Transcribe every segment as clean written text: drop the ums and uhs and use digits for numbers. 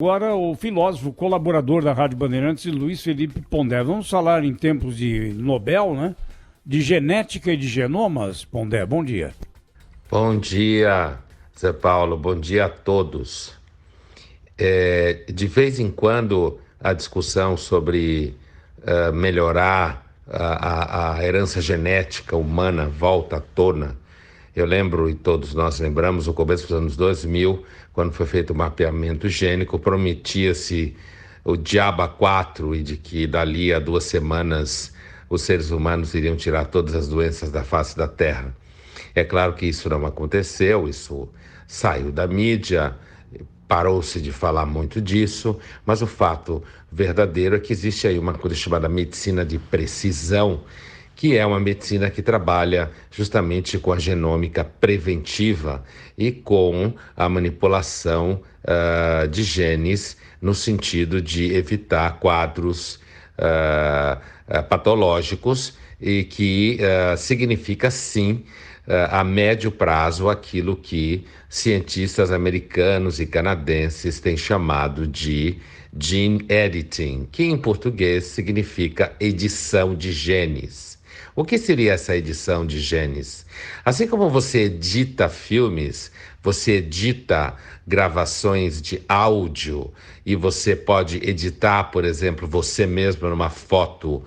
Agora, o filósofo, colaborador da Rádio Bandeirantes, Luiz Felipe Pondé. Vamos falar em tempos de Nobel, né? De genética e de genomas. Pondé, bom dia. Bom dia, Zé Paulo. Bom dia a todos. De vez em quando, a discussão sobre melhorar a herança genética humana volta à tona. Eu lembro, e todos nós lembramos, no começo dos anos 2000, quando foi feito o mapeamento gênico, prometia-se o Diaba 4 e de que dali a 2 semanas os seres humanos iriam tirar todas as doenças da face da Terra. É claro que isso não aconteceu, isso saiu da mídia, parou-se de falar muito disso, mas o fato verdadeiro é que existe aí uma coisa chamada medicina de precisão, que é uma medicina que trabalha justamente com a genômica preventiva e com a manipulação de genes no sentido de evitar quadros patológicos e que significa sim a médio prazo aquilo que cientistas americanos e canadenses têm chamado de gene editing, que em português significa edição de genes. O que seria essa edição de genes? Assim como você edita filmes, você edita gravações de áudio e você pode editar, por exemplo, você mesmo numa foto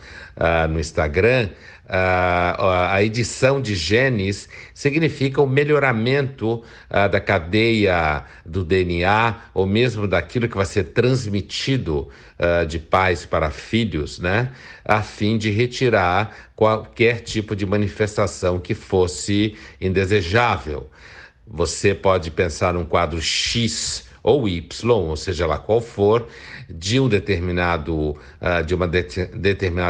no Instagram. A edição de genes significa o melhoramento da cadeia do DNA ou mesmo daquilo que vai ser transmitido de pais para filhos, né? A fim de retirar qualquer tipo de manifestação que fosse indesejável. Você pode pensar num quadro X ou Y, ou seja lá qual for, de uma determinada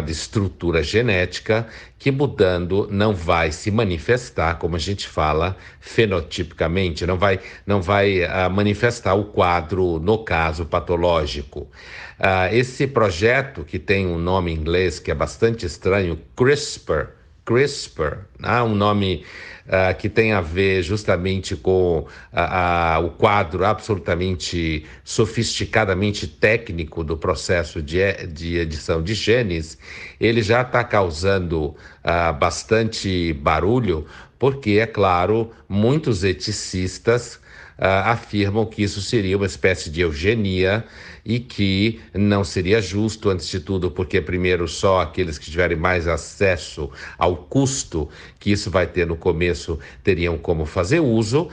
estrutura genética que mudando não vai se manifestar, como a gente fala, fenotipicamente, não vai manifestar o quadro, no caso, patológico. Esse projeto, que tem um nome em inglês que é bastante estranho, CRISPR, né? Um nome que tem a ver justamente com o quadro absolutamente sofisticadamente técnico do processo de edição de genes. Ele já está causando bastante barulho, porque, é claro, muitos eticistas afirmam que isso seria uma espécie de eugenia e que não seria justo, antes de tudo, porque primeiro só aqueles que tiverem mais acesso ao custo que isso vai ter no começo teriam como fazer uso,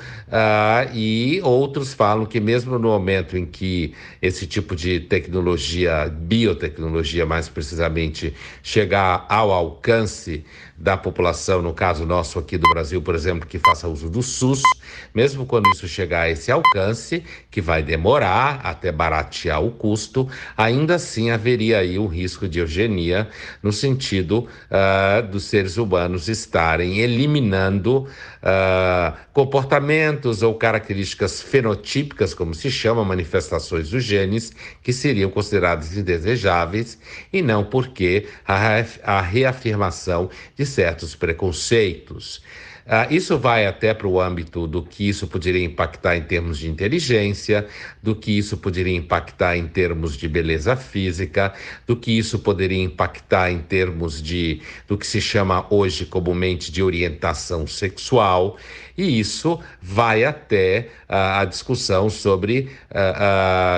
e outros falam que mesmo no momento em que esse tipo de tecnologia, biotecnologia mais precisamente, chegar ao alcance da população, no caso nosso aqui do Brasil, por exemplo, que faça uso do SUS, mesmo quando isso chegar a esse alcance, que vai demorar até baratear o custo, ainda assim haveria aí um risco de eugenia, no sentido dos seres humanos estarem eliminando comportamentos ou características fenotípicas, como se chama, manifestações dos genes, que seriam consideradas indesejáveis, e não porque a reafirmação de certos preconceitos. Isso vai até para o âmbito do que isso poderia impactar em termos de inteligência, do que isso poderia impactar em termos de beleza física, do que isso poderia impactar em termos do que se chama hoje comumente de orientação sexual, e isso vai até a discussão sobre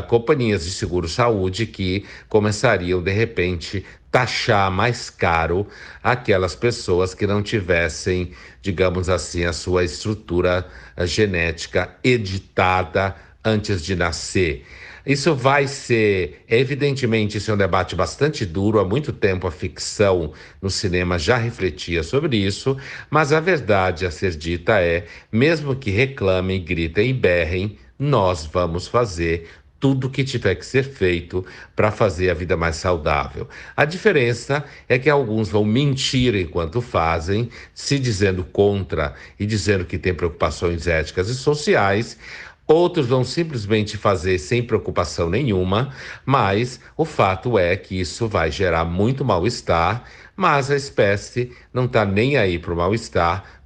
companhias de seguro-saúde que começariam, de repente, taxar mais caro aquelas pessoas que não tivessem, digamos assim, a sua estrutura genética editada antes de nascer. Isso vai ser, evidentemente, isso é um debate bastante duro. Há muito tempo a ficção no cinema já refletia sobre isso, mas a verdade a ser dita é, mesmo que reclamem, gritem e berrem, nós vamos fazer tudo o que tiver que ser feito para fazer a vida mais saudável. A diferença é que alguns vão mentir enquanto fazem, se dizendo contra e dizendo que tem preocupações éticas e sociais. Outros vão simplesmente fazer sem preocupação nenhuma, mas o fato é que isso vai gerar muito mal-estar, mas a espécie não está nem aí para o mal-estar,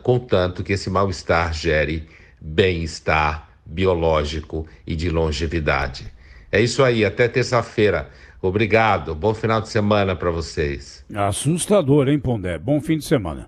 contanto que esse mal-estar gere bem-estar biológico e de longevidade. É isso aí, até terça-feira. Obrigado, bom final de semana para vocês. Assustador, hein, Pondé? Bom fim de semana.